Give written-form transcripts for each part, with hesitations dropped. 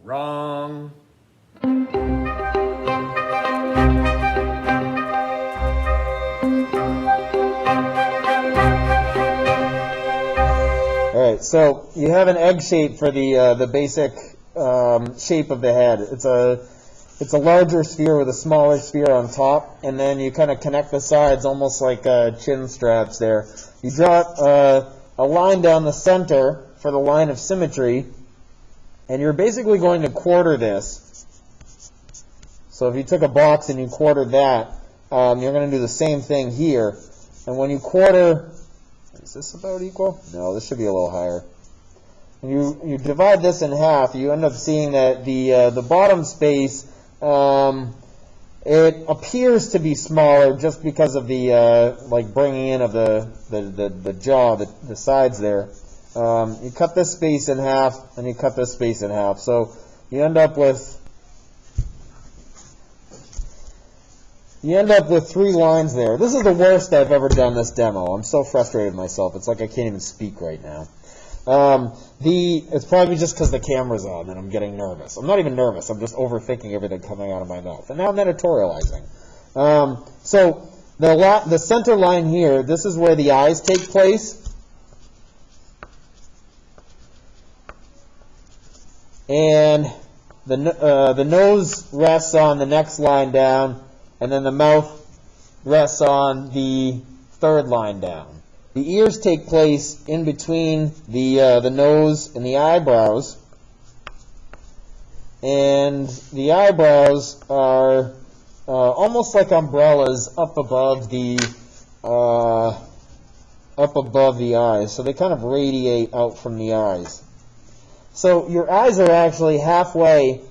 Wrong. All right, so you have an egg shape for the basic shape of the head. It's a larger sphere with a smaller sphere on top, and then you kind of connect the sides almost like chin straps there. You draw a line down the center for the line of symmetry, and you're basically going to quarter this. So if you took a box and you quartered that, you're going to do the same thing here. And when you quarter, is this about equal? No, this should be a little higher. When you divide this in half, you end up seeing that the bottom space, it appears to be smaller just because of the like bringing in of the jaw, the sides there. You cut this space in half, and you cut this space in half. So you end up with three lines there. This is the worst I've ever done this demo. I'm so frustrated with myself. It's like I can't even speak right now. It's probably just because the camera's on and I'm getting nervous. I'm not even nervous. I'm just overthinking everything coming out of my mouth. And now I'm editorializing. So the center line here, this is where the eyes take place. And the nose rests on the next line down, and then the mouth rests on the third line down. The ears take place in between the nose and the eyebrows, and the eyebrows are almost like umbrellas up above the eyes, so they kind of radiate out from the eyes. So your eyes are actually halfway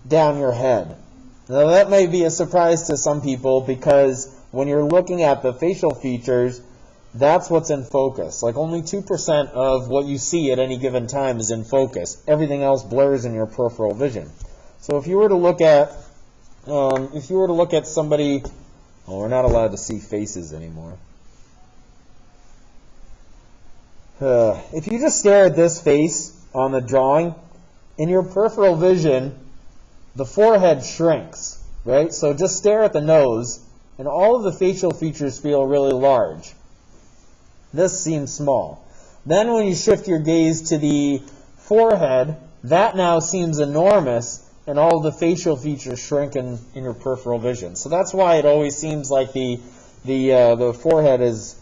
down your head. Now that may be a surprise to some people because when you're looking at the facial features, that's what's in focus. Like only 2% of what you see at any given time is in focus. Everything else blurs in your peripheral vision. So if you were to look at somebody, well, we're not allowed to see faces anymore. If you just stare at this face on the drawing, in your peripheral vision, the forehead shrinks, right? So just stare at the nose, and all of the facial features feel really large. This seems small. Then when you shift your gaze to the forehead, that now seems enormous, and all of the facial features shrink in your peripheral vision. So that's why it always seems like the forehead is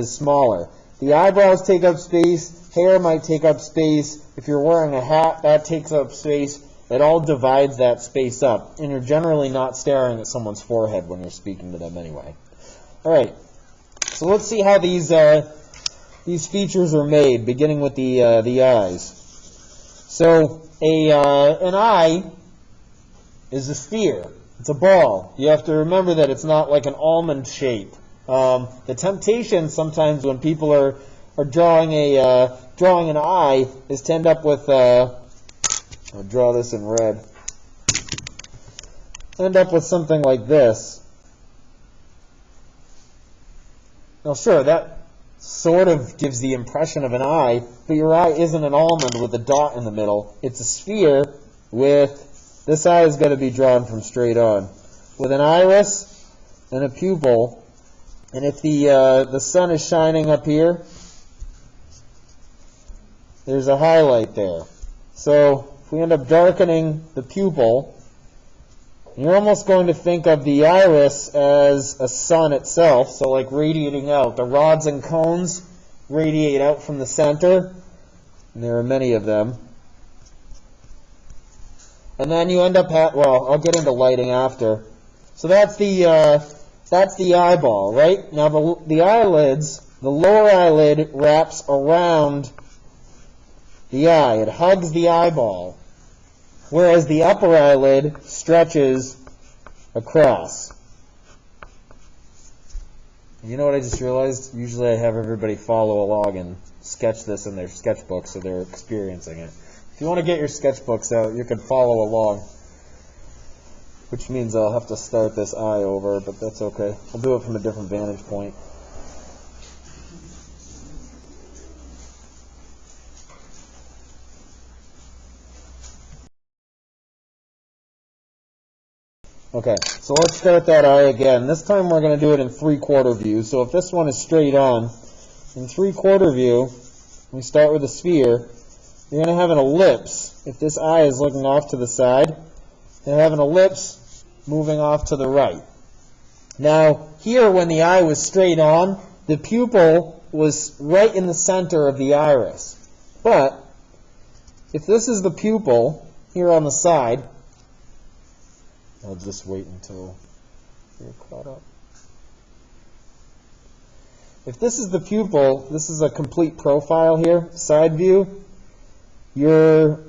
smaller. The eyebrows take up space. Hair might take up space. If you're wearing a hat, that takes up space. It all divides that space up, and you're generally not staring at someone's forehead when you're speaking to them anyway. All right, so let's see how these features are made, beginning with the eyes. So an eye is a sphere. It's a ball. You have to remember that it's not like an almond shape. The temptation sometimes when people are drawing an eye is to end up with I'll draw this in red. End up with something like this. Now sure, that sort of gives the impression of an eye, but your eye isn't an almond with a dot in the middle. It's a sphere with, this eye is going to be drawn from straight on, with an iris and a pupil. And if the sun is shining up here, there's a highlight there. So if we end up darkening the pupil, you're almost going to think of the iris as a sun itself, so like radiating out. The rods and cones radiate out from the center, and there are many of them. And then you end up well, I'll get into lighting after. So that's the eyeball, right? Now the eyelids, the lower eyelid wraps around the eye. It hugs the eyeball, whereas the upper eyelid stretches across. You know what I just realized? Usually I have everybody follow along and sketch this in their sketchbook so they're experiencing it. If you want to get your sketchbooks out, you can follow along, which means I'll have to start this eye over, but that's okay. I'll do it from a different vantage point. Okay, so let's start that eye again. This time we're going to do it in 3/4 view. So if this one is straight on, in 3/4 view, we start with a sphere. You're going to have an ellipse. If this eye is looking off to the side, you have an ellipse moving off to the right. Now, here when the eye was straight on, the pupil was right in the center of the iris. But if this is the pupil here on the side, I'll just wait until you're caught up. If this is the pupil, this is a complete profile here, side view. Your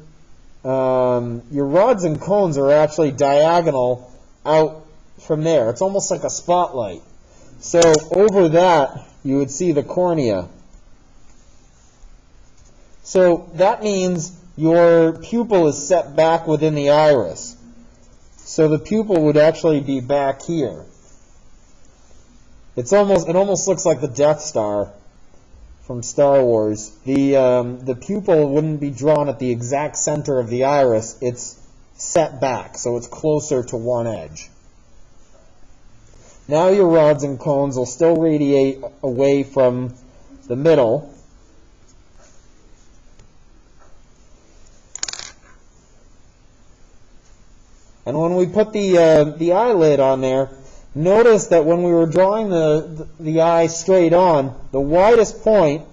rods and cones are actually diagonal out from there. It's almost like a spotlight. So over that, you would see the cornea. So that means your pupil is set back within the iris. So the pupil would actually be back here. It almost looks like the Death Star from Star Wars. The pupil wouldn't be drawn at the exact center of the iris. It's set back, so it's closer to one edge. Now your rods and cones will still radiate away from the middle. And when we put the eyelid on there, notice that when we were drawing the eye straight on, the widest point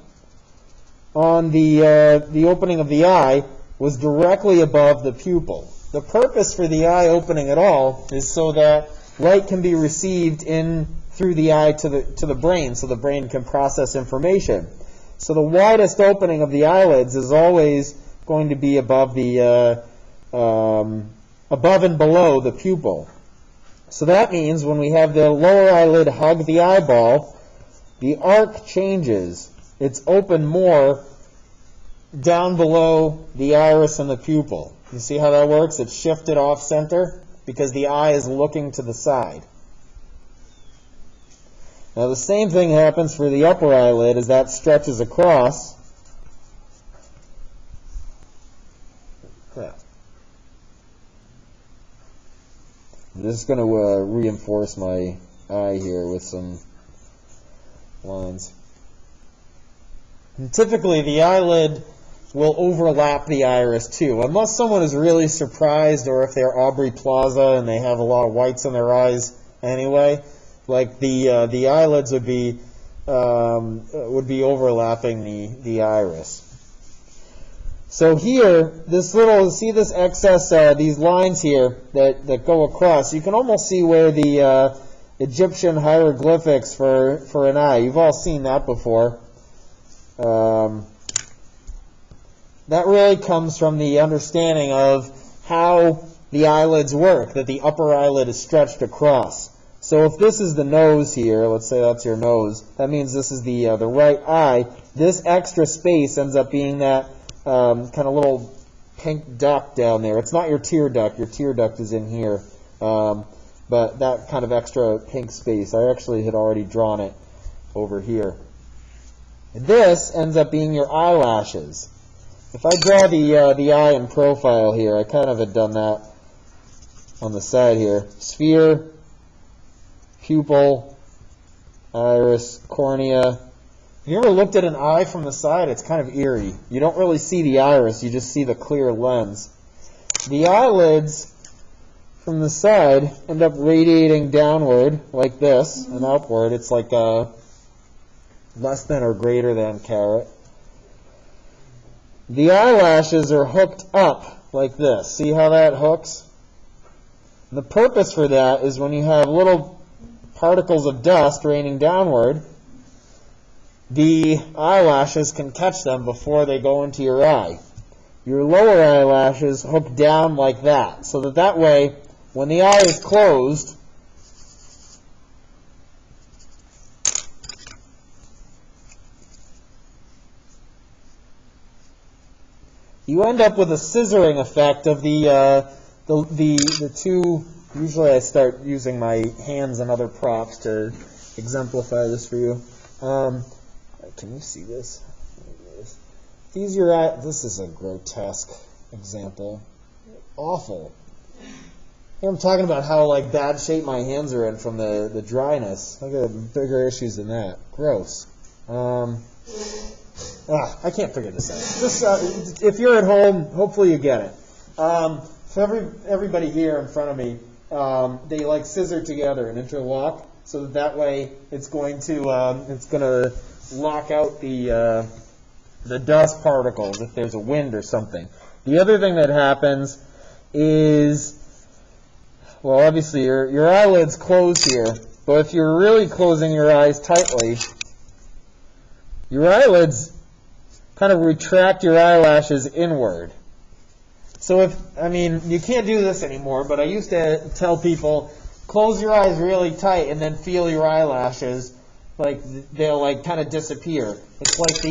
on the opening of the eye was directly above the pupil. The purpose for the eye opening at all is so that light can be received in through the eye to the brain, so the brain can process information. So the widest opening of the eyelids is always going to be above above and below the pupil. So that means when we have the lower eyelid hug the eyeball, the arc changes. It's open more down below the iris and the pupil. You see how that works? It's shifted off center because the eye is looking to the side. Now the same thing happens for the upper eyelid as that stretches across. I'm just going to reinforce my eye here with some lines. And typically the eyelid will overlap the iris too, unless someone is really surprised or if they're Aubrey Plaza and they have a lot of whites in their eyes anyway. Like the eyelids would be overlapping the iris. So here, see this excess, these lines here that go across, you can almost see where the Egyptian hieroglyphics for an eye. You've all seen that before. That really comes from the understanding of how the eyelids work, that the upper eyelid is stretched across. So if this is the nose here, let's say that's your nose, that means this is the right eye. This extra space ends up being that kind of little pink duct down there. It's not your tear duct. Your tear duct is in here. But that kind of extra pink space, I actually had already drawn it over here. This ends up being your eyelashes. If I draw the eye in profile here, I kind of had done that on the side here. Sphere, pupil, iris, cornea. Have you ever looked at an eye from the side? It's kind of eerie. You don't really see the iris, you just see the clear lens. The eyelids from the side end up radiating downward like this and upward. It's like a less than or greater than caret. The eyelashes are hooked up like this. See how that hooks? And the purpose for that is when you have little particles of dust raining downward, the eyelashes can catch them before they go into your eye. Your lower eyelashes hook down like that, so that way, when the eye is closed, you end up with a scissoring effect of the two. Usually I start using my hands and other props to exemplify this for you. Can you see this? This is a grotesque example. Awful. I'm talking about how like bad shape my hands are in from the dryness. I got bigger issues than that. Gross. I can't figure this out. If you're at home, hopefully you get it. So everybody here in front of me, they like scissor together and interlock, so that way it's going to lock out the dust particles if there's a wind or something. The other thing that happens is, well, obviously your eyelids close here, but if you're really closing your eyes tightly, your eyelids kind of retract your eyelashes inward. So you can't do this anymore, but I used to tell people, close your eyes really tight and then feel your eyelashes, like they'll like kind of disappear. It's like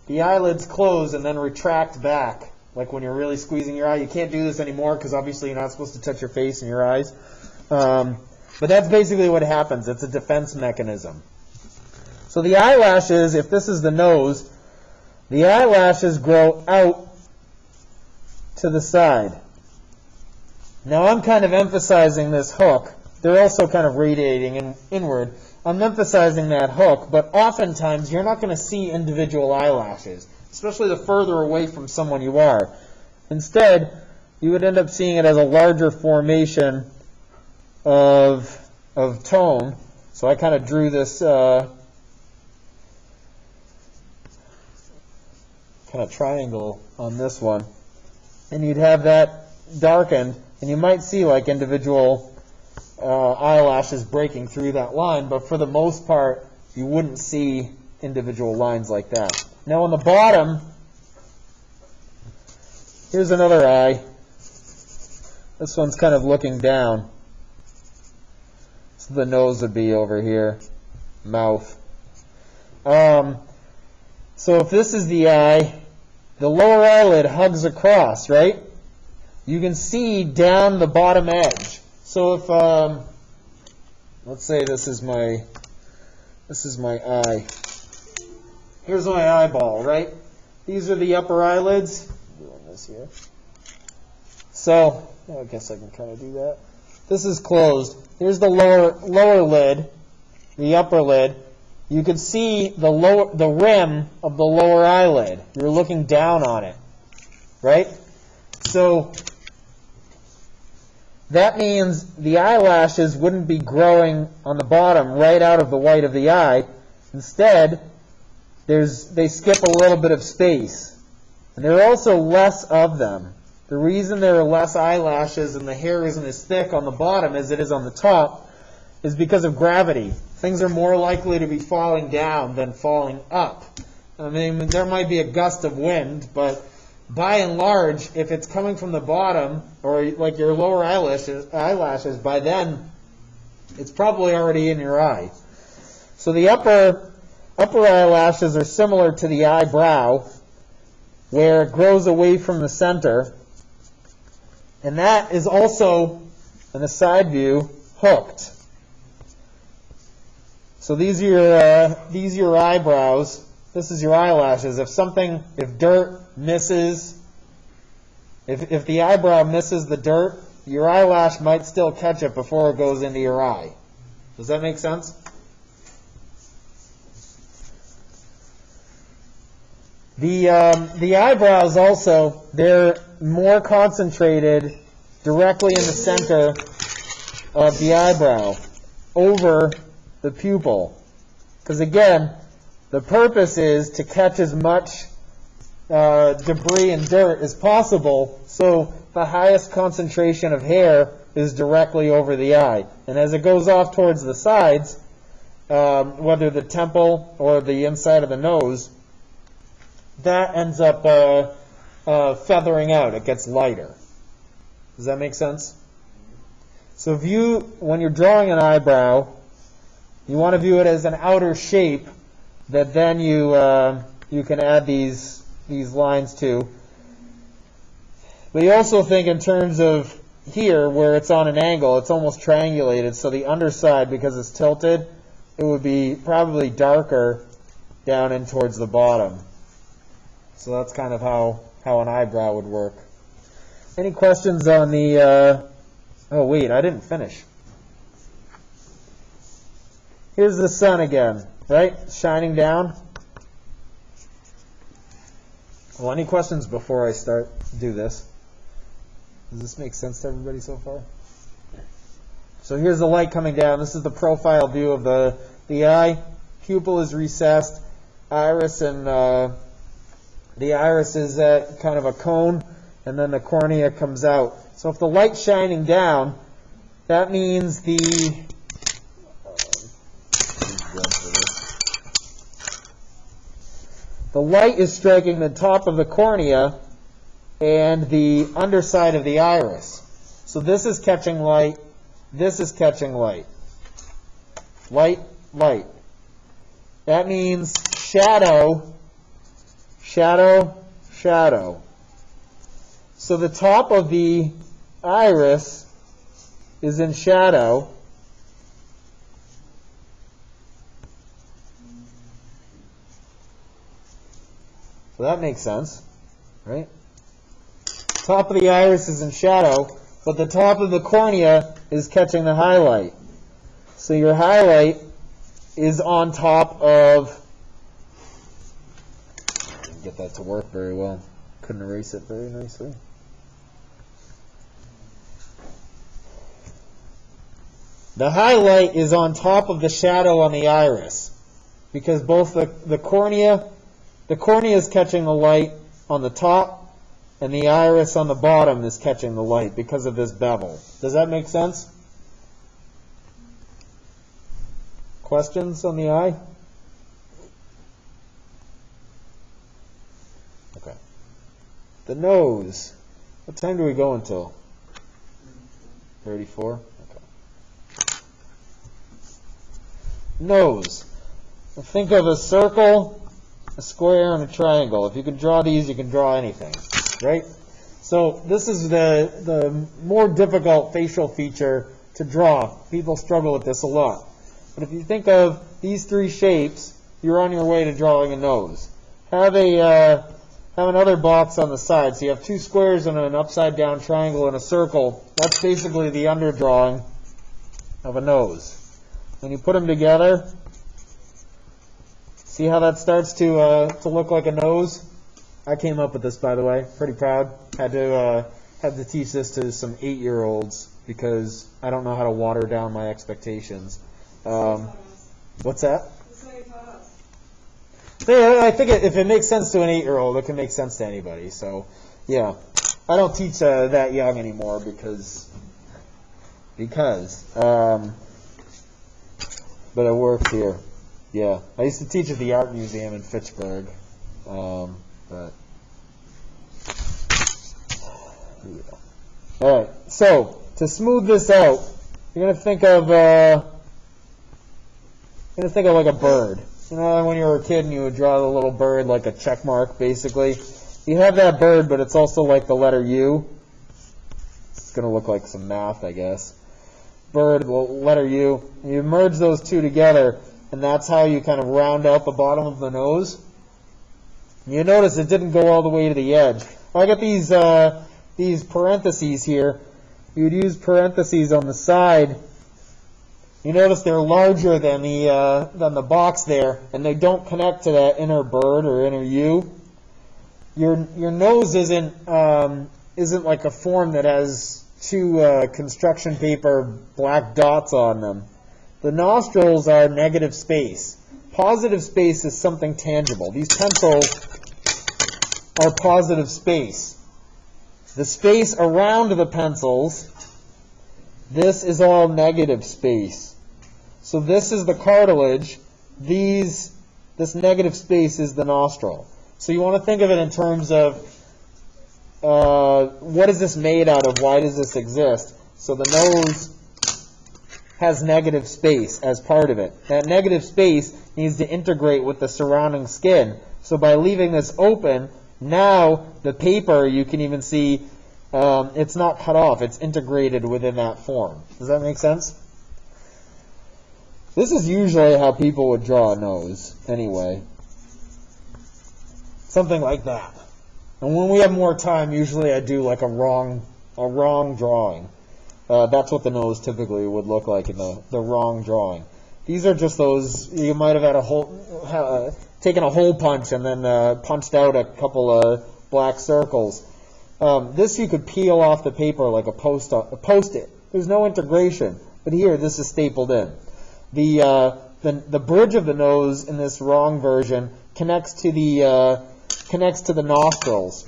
the eyelids close and then retract back, like when you're really squeezing your eye. You can't do this anymore because obviously you're not supposed to touch your face and your eyes. But that's basically what happens. It's a defense mechanism. So the eyelashes, if this is the nose, the eyelashes grow out to the side. Now I'm kind of emphasizing this hook. They're also kind of radiating inward. I'm emphasizing that hook, but oftentimes you're not going to see individual eyelashes, especially the further away from someone you are. Instead, you would end up seeing it as a larger formation of tone. So I kind of drew this kind of triangle on this one, and you'd have that darkened, and you might see like individual eyelashes breaking through that line, but for the most part you wouldn't see individual lines like that. Now on the bottom, here's another eye. This one's kind of looking down, so the nose would be over here, mouth. So if this is the eye, the lower eyelid hugs across, right? You can see down the bottom edge. So if, let's say this is my eye. Here's my eyeball, right? These are the upper eyelids. I'm doing this here. So, I guess I can kind of do that. This is closed. Here's the lower lid, the upper lid. You can see the rim of the lower eyelid. You're looking down on it, right? So that means the eyelashes wouldn't be growing on the bottom right out of the white of the eye. Instead, they skip a little bit of space. And there are also less of them. The reason there are less eyelashes and the hair isn't as thick on the bottom as it is on the top is because of gravity. Things are more likely to be falling down than falling up. I mean, there might be a gust of wind, but by and large, if it's coming from the bottom, or like your lower eyelashes, by then, it's probably already in your eye. So the upper eyelashes are similar to the eyebrow, where it grows away from the center, and that is also, in the side view, hooked. So these are your eyebrows. This is your eyelashes. If dirt misses, if the eyebrow misses the dirt, your eyelash might still catch it before it goes into your eye. Does that make sense? The eyebrows also, they're more concentrated directly in the center of the eyebrow over the pupil, because again, the purpose is to catch as much debris and dirt as possible, so the highest concentration of hair is directly over the eye. And as it goes off towards the sides, whether the temple or the inside of the nose, that ends up feathering out. It gets lighter. Does that make sense? So when you're drawing an eyebrow, you want to view it as an outer shape that then you can add these lines to. But you also think in terms of here, where it's on an angle, it's almost triangulated, so the underside, because it's tilted, it would be probably darker down in towards the bottom. So that's kind of how an eyebrow would work. Any questions on the Oh wait, I didn't finish. Here's the sun again, right? Shining down. Well, any questions before I do this? Does this make sense to everybody so far? So here's the light coming down. This is the profile view of the eye. Pupil is recessed. Iris and the iris is at kind of a cone, and then the cornea comes out. So if the light's shining down, that means the light is striking the top of the cornea and the underside of the iris. So this is catching light. This is catching light. Light, light. That means shadow, shadow, shadow. So the top of the iris is in shadow. So that makes sense, right? Top of the iris is in shadow, but the top of the cornea is catching the highlight. So your highlight is on top of, I didn't get that to work very well. Couldn't erase it very nicely. The highlight is on top of the shadow on the iris, because both the cornea is catching the light on the top, and the iris on the bottom is catching the light because of this bevel. Does that make sense? Questions on the eye? Okay. The nose. What time do we go until? 34? Okay. Nose. Think of a circle, a square, and a triangle. If you can draw these, you can draw anything, right? So this is the more difficult facial feature to draw. People struggle with this a lot. But if you think of these three shapes, you're on your way to drawing a nose. Have another box on the side. So you have two squares and an upside down triangle and a circle. That's basically the underdrawing of a nose. When you put them together, see how that starts to look like a nose? I came up with this, by the way. Pretty proud. Had to teach this to some 8-year-olds because I don't know how to water down my expectations. What's that? Yeah, I think if it makes sense to an 8-year-old, it can make sense to anybody. So, yeah, I don't teach that young anymore because, but it works here. Yeah, I used to teach at the art museum in Fitchburg, but yeah. All right. So to smooth this out, you're gonna think of like a bird. You know, when you were a kid and you would draw the little bird like a check mark, basically. You have that bird, but it's also like the letter U. It's gonna look like some math, I guess. Bird, letter U. You merge those two together, and that's how you kind of round out the bottom of the nose. You notice it didn't go all the way to the edge. I got these parentheses here. You'd use parentheses on the side. You notice they're larger than the box there, and they don't connect to that inner bird or inner U. Your nose isn't like a form that has two construction paper black dots on them. The nostrils are negative space. Positive space is something tangible. These pencils are positive space. The space around the pencils, this is all negative space. So this is the cartilage. This negative space is the nostril. So you want to think of it in terms of what is this made out of? Why does this exist? So the nose has negative space as part of it. That negative space needs to integrate with the surrounding skin. So by leaving this open, now the paper, you can even see it's not cut off. It's integrated within that form. Does that make sense? This is usually how people would draw a nose, anyway. Something like that. And when we have more time, usually I do like a wrong drawing. That's what the nose typically would look like in the wrong drawing. These are just those, you might have had taken a hole punch and then punched out a couple of black circles. This you could peel off the paper like a Post-it. There's no integration, but here this is stapled in. The bridge of the nose in this wrong version connects to the nostrils.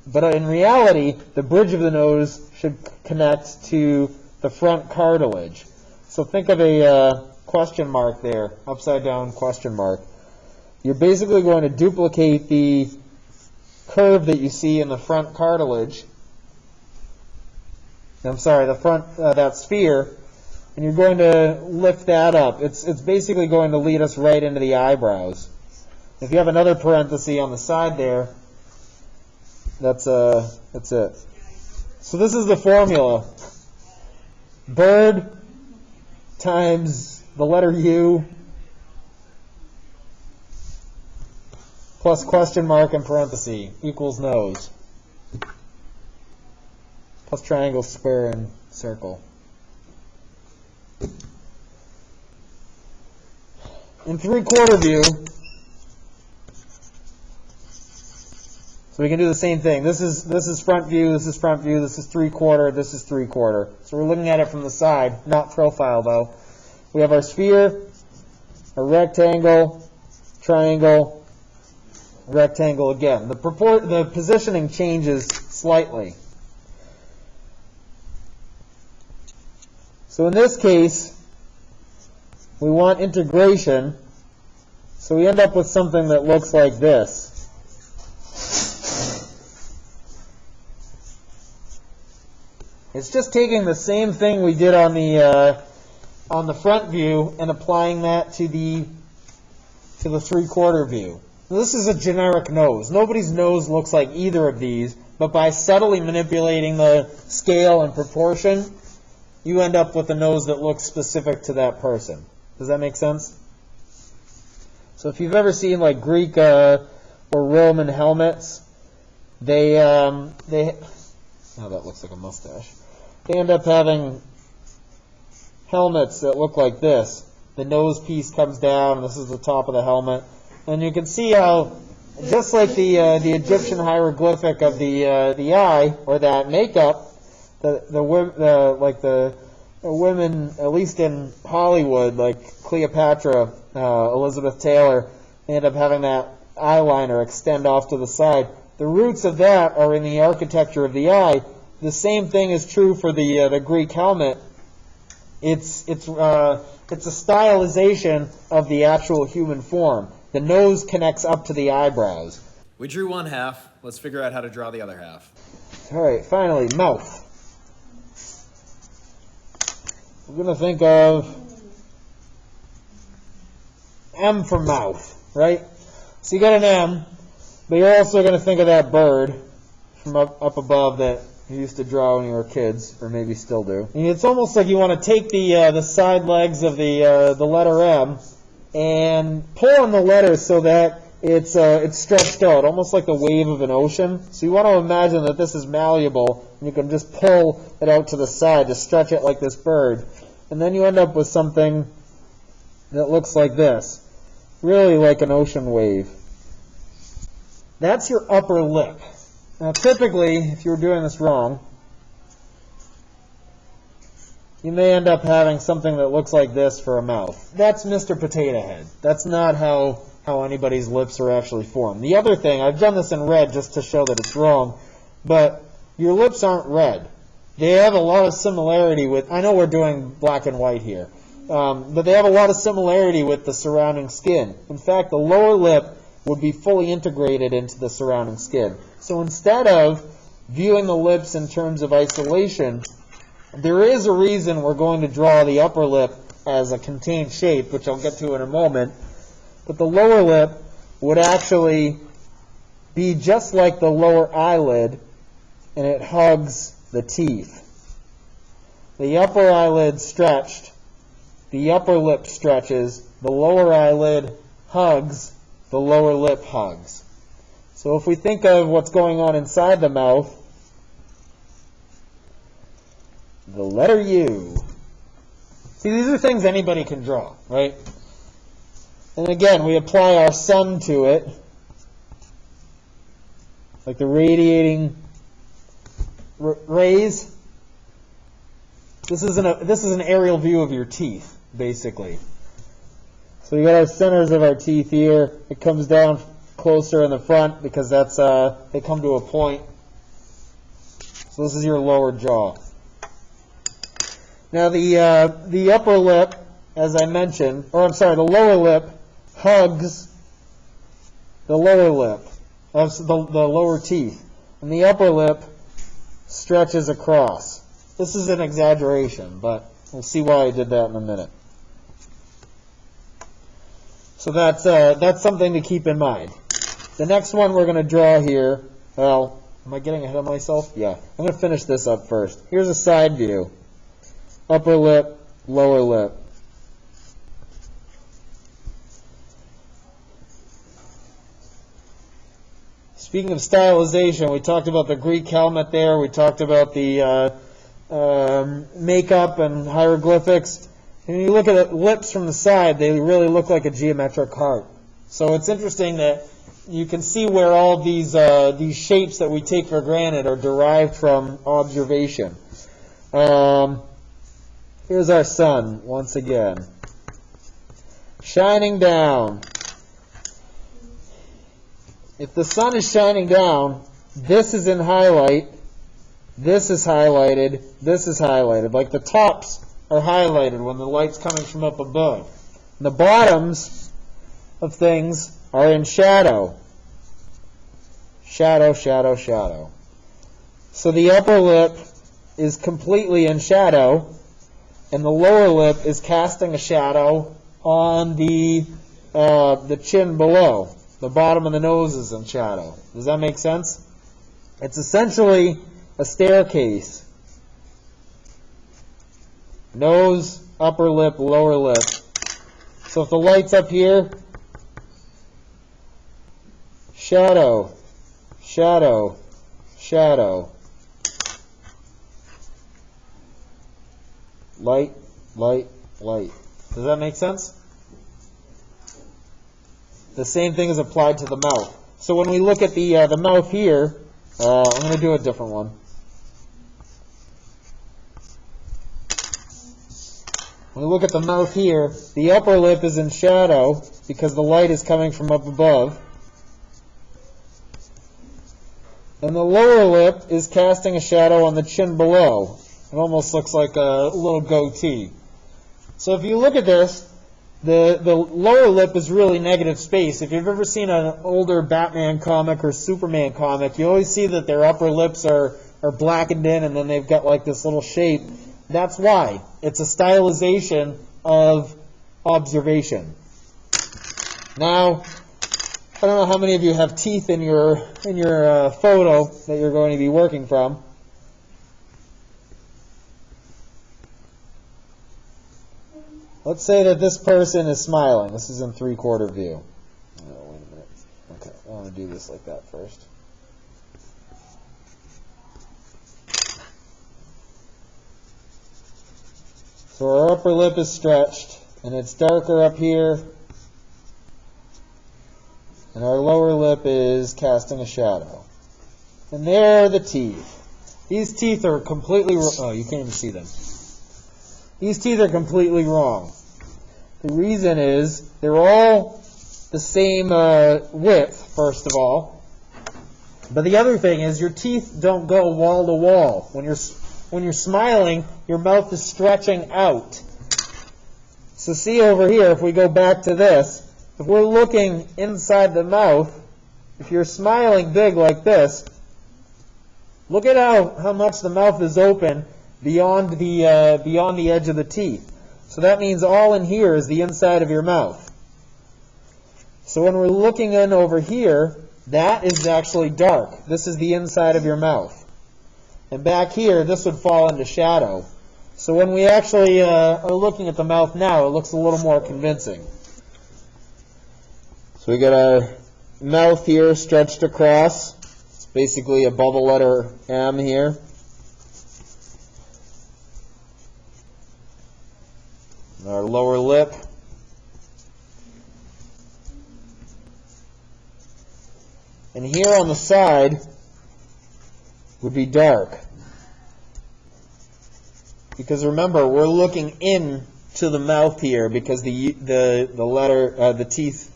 But in reality, the bridge of the nose should connect to the front cartilage. So think of a question mark there, upside down question mark. You're basically going to duplicate the curve that you see in the front cartilage. I'm sorry, the front, that sphere, and you're going to lift that up. It's basically going to lead us right into the eyebrows. If you have another parenthesis on the side there, that's it. So this is the formula. Bird times the letter U plus question mark and parenthesis equals nose. Plus triangle, square, and circle. In 3/4 view, so we can do the same thing. This is front view, this is front view, this is 3/4, this is 3/4. So we're looking at it from the side, not profile though. We have our sphere, a rectangle, triangle, rectangle again. The positioning changes slightly. So in this case, we want integration, so we end up with something that looks like this. It's just taking the same thing we did on the front view and applying that to the 3/4 view. Now, this is a generic nose. Nobody's nose looks like either of these, but by subtly manipulating the scale and proportion, you end up with a nose that looks specific to that person. Does that make sense? So if you've ever seen like Greek or Roman helmets, oh, that looks like a mustache. They end up having helmets that look like this. The nose piece comes down, and this is the top of the helmet. And you can see how, just like the Egyptian hieroglyphic of the eye, or that makeup, the women, at least in Hollywood, like Cleopatra, Elizabeth Taylor, they end up having that eyeliner extend off to the side. The roots of that are in the architecture of the eye. The same thing is true for the Greek helmet. It's a stylization of the actual human form. The nose connects up to the eyebrows. We drew one half. Let's figure out how to draw the other half. All right, finally, mouth. We're going to think of M for mouth, right? So you got an M, but you're also going to think of that bird from up above that you used to draw when you were kids, or maybe still do. And it's almost like you want to take the side legs of the letter M and pull on the letter so that it's stretched out, almost like the wave of an ocean. So you want to imagine that this is malleable, and you can just pull it out to the side to stretch it like this bird. And then you end up with something that looks like this, really like an ocean wave. That's your upper lip. Now typically, if you were doing this wrong, you may end up having something that looks like this for a mouth. That's Mr. Potato Head. That's not how anybody's lips are actually formed. The other thing, I've done this in red just to show that it's wrong, but your lips aren't red. They have a lot of similarity with, I know we're doing black and white here, but they have a lot of similarity with the surrounding skin. In fact, the lower lip would be fully integrated into the surrounding skin. So instead of viewing the lips in terms of isolation, there is a reason we're going to draw the upper lip as a contained shape, which I'll get to in a moment. But the lower lip would actually be just like the lower eyelid, and it hugs the teeth. The upper eyelid stretched, the upper lip stretches, the lower eyelid hugs, the lower lip hugs. So if we think of what's going on inside the mouth, the letter U. See, these are things anybody can draw, right? And again, we apply our sun to it, like the radiating rays. This is an aerial view of your teeth, basically. So we got our centers of our teeth here. It comes down closer in the front because that's they come to a point. So this is your lower jaw. Now the upper lip, as I mentioned, or I'm sorry, the lower lip hugs the lower lip, the lower teeth, and the upper lip stretches across. This is an exaggeration, but we'll see why I did that in a minute. So that's something to keep in mind. The next one we're going to draw here, well, am I getting ahead of myself? Yeah. I'm going to finish this up first. Here's a side view. Upper lip, lower lip. Speaking of stylization, we talked about the Greek helmet there. We talked about the makeup and hieroglyphics. And you look at lips from the side, they really look like a geometric heart. So it's interesting that you can see where all these shapes that we take for granted are derived from observation. Here's our sun once again, shining down. If the sun is shining down, this is in highlight, this is highlighted, this is highlighted. Like the tops are highlighted when the light's coming from up above. And the bottoms of things are in shadow. Shadow, shadow, shadow. So the upper lip is completely in shadow, and the lower lip is casting a shadow on the chin below. The bottom of the nose is in shadow. Does that make sense? It's essentially a staircase. Nose, upper lip, lower lip. So if the light's up here, shadow, shadow, shadow. Light, light, light. Does that make sense? The same thing is applied to the mouth. So when we look at the mouth here, I'm going to do a different one. When we look at the mouth here, the upper lip is in shadow because the light is coming from up above. And the lower lip is casting a shadow on the chin below. It almost looks like a little goatee. So if you look at this, the lower lip is really negative space. If you've ever seen an older Batman comic or Superman comic, you always see that their upper lips are blackened in and then they've got like this little shape. That's why. It's a stylization of observation. Now, I don't know how many of you have teeth in your photo that you're going to be working from. Let's say that this person is smiling. This is in 3/4 view. Oh, wait a minute. Okay, I want to do this like that first. So our upper lip is stretched, and it's darker up here, and our lower lip is casting a shadow. And there are the teeth. These teeth are completely oh, you can't even see them. These teeth are completely wrong. The reason is they're all the same width, first of all. But the other thing is your teeth don't go wall to wall. When you're smiling, your mouth is stretching out. So see over here, if we go back to this, if we're looking inside the mouth, if you're smiling big like this, look at how much the mouth is open beyond the edge of the teeth. So that means all in here is the inside of your mouth. So when we're looking in over here, that is actually dark. This is the inside of your mouth. And back here, this would fall into shadow. So when we actually are looking at the mouth now, it looks a little more convincing. So we got our mouth here stretched across. It's basically above the letter M here. our lower lip. And here on the side would be dark. Because remember, we're looking in to the mouth here because the teeth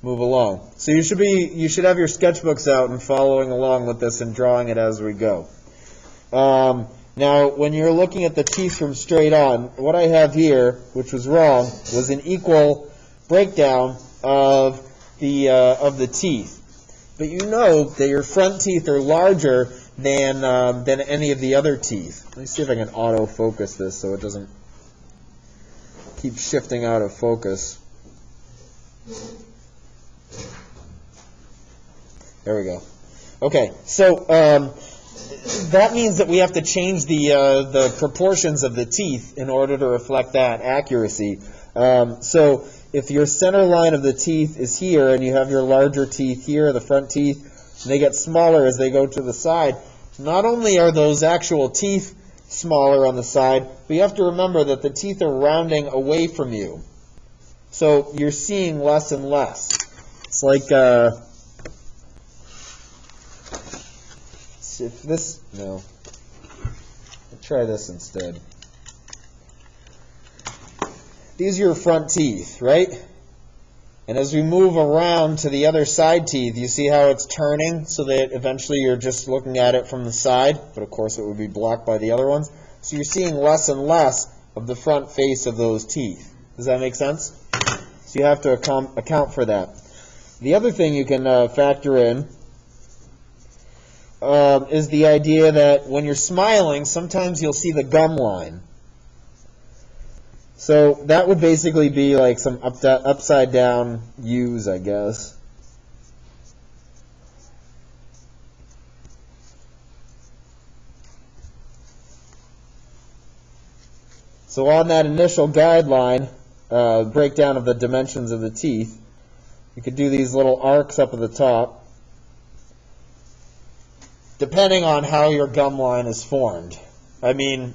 move along. So you should have your sketchbooks out and following along with this and drawing it as we go. Now, when you're looking at the teeth from straight on, what I have here, which was wrong, was an equal breakdown of the teeth. But you know that your front teeth are larger than any of the other teeth. Let me see if I can autofocus this so it doesn't keep shifting out of focus. There we go. Okay, so that means that we have to change the proportions of the teeth in order to reflect that accuracy. So if your center line of the teeth is here and you have your larger teeth here, the front teeth, and they get smaller as they go to the side, not only are those actual teeth smaller on the side, but you have to remember that the teeth are rounding away from you. So you're seeing less and less. It's like, if this, no, I'll try this instead. These are your front teeth, right? And as we move around to the other side teeth, you see how it's turning so that eventually you're just looking at it from the side, but of course it would be blocked by the other ones. So you're seeing less and less of the front face of those teeth. Does that make sense? So you have to account for that. The other thing you can factor in is the idea that when you're smiling, sometimes you'll see the gum line. So that would basically be like some upside down U's, I guess. So on that initial guideline, breakdown of the dimensions of the teeth, you could do these little arcs up at the top, depending on how your gum line is formed. I mean,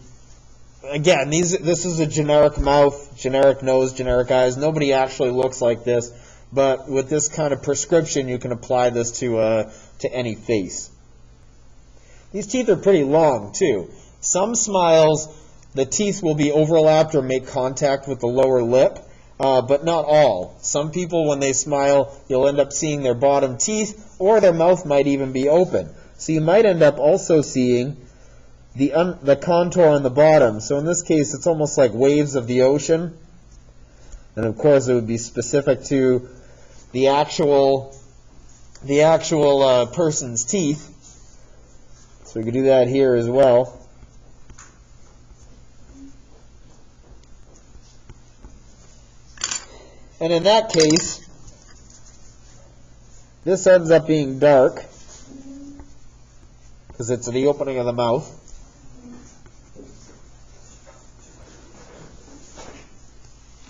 again, this is a generic mouth, generic nose, generic eyes. Nobody actually looks like this, but with this kind of prescription, you can apply this to any face. These teeth are pretty long, too. Some smiles, the teeth will be overlapped or make contact with the lower lip, but not all. Some people, when they smile, you'll end up seeing their bottom teeth, or their mouth might even be open. So you might end up also seeing the contour on the bottom. So in this case, it's almost like waves of the ocean. And of course, it would be specific to the actual person's teeth. So we could do that here as well. And in that case, this ends up being dark because it's the opening of the mouth.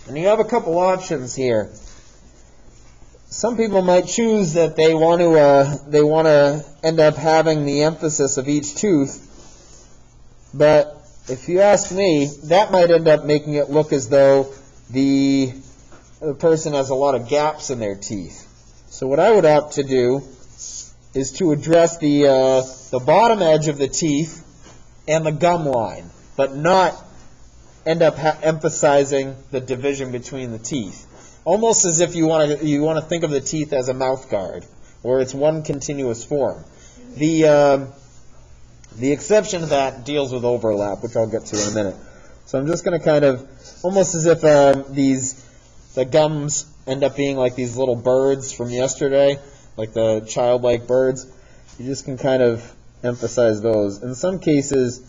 And you have a couple options here. Some people might choose that they want to end up having the emphasis of each tooth, but if you ask me, that might end up making it look as though the person has a lot of gaps in their teeth. So what I would opt to do is to address the bottom edge of the teeth and the gum line, but not end up emphasizing the division between the teeth. Almost as if you want to think of the teeth as a mouth guard, or it's one continuous form. The exception to that deals with overlap, which I'll get to in a minute. So I'm just going to kind of, almost as if the gums end up being like these little birds from yesterday, like the childlike birds. You just can kind of emphasize those. In some cases,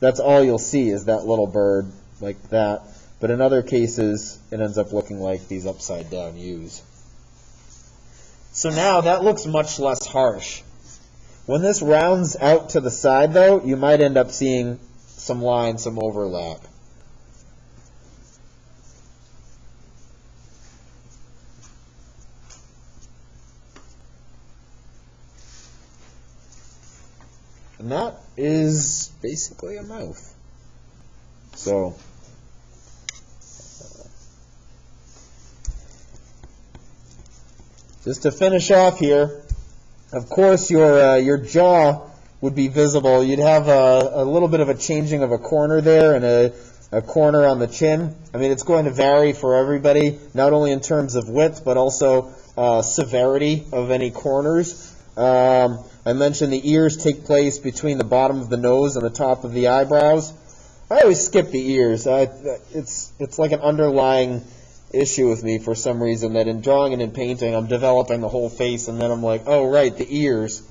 that's all you'll see is that little bird like that. But in other cases, it ends up looking like these upside down U's. So now that looks much less harsh. When this rounds out to the side, though, you might end up seeing some lines, some overlap. And that is basically a mouth. So just to finish off here, of course your jaw would be visible. You'd have a little bit of a changing of a corner there and a corner on the chin. I mean, it's going to vary for everybody, not only in terms of width, but also severity of any corners. I mentioned the ears take place between the bottom of the nose and the top of the eyebrows. I always skip the ears. It's like an underlying issue with me for some reason, that in drawing and in painting, I'm developing the whole face, and then I'm like, oh, right, the ears.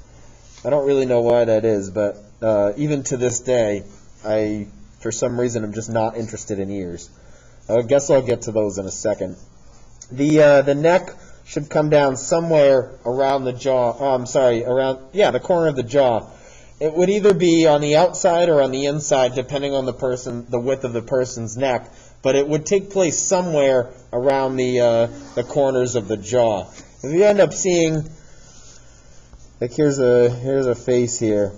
I don't really know why that is, but even to this day, for some reason, I'm just not interested in ears. I guess I'll get to those in a second. The neck should come down somewhere around the jaw. The corner of the jaw. It would either be on the outside or on the inside, depending on the width of the person's neck. But it would take place somewhere around the corners of the jaw. If you end up seeing, like here's a face here.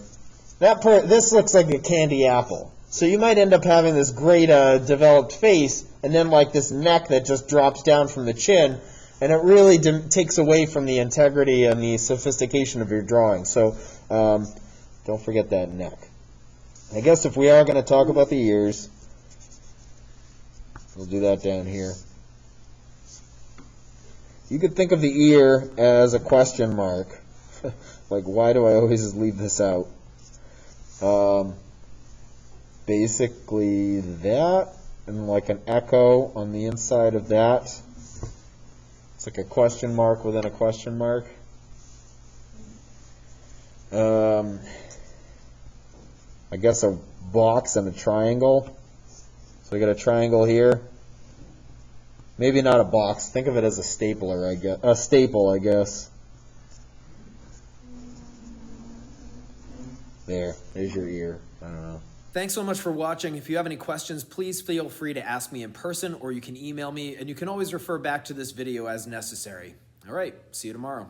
This looks like a candy apple. So you might end up having this great developed face, and then like this neck that just drops down from the chin, and it really takes away from the integrity and the sophistication of your drawing. So don't forget that neck. I guess if we are going to talk about the ears, we'll do that down here. You could think of the ear as a question mark. Like, why do I always leave this out? Basically that, and like an echo on the inside of that. It's like a question mark within a question mark. I guess a box and a triangle. So we got a triangle here. Maybe not a box. Think of it as a stapler, I guess. A staple, I guess. There's your ear. I don't know. Thanks so much for watching. If you have any questions, please feel free to ask me in person, or you can email me, and you can always refer back to this video as necessary. All right, see you tomorrow.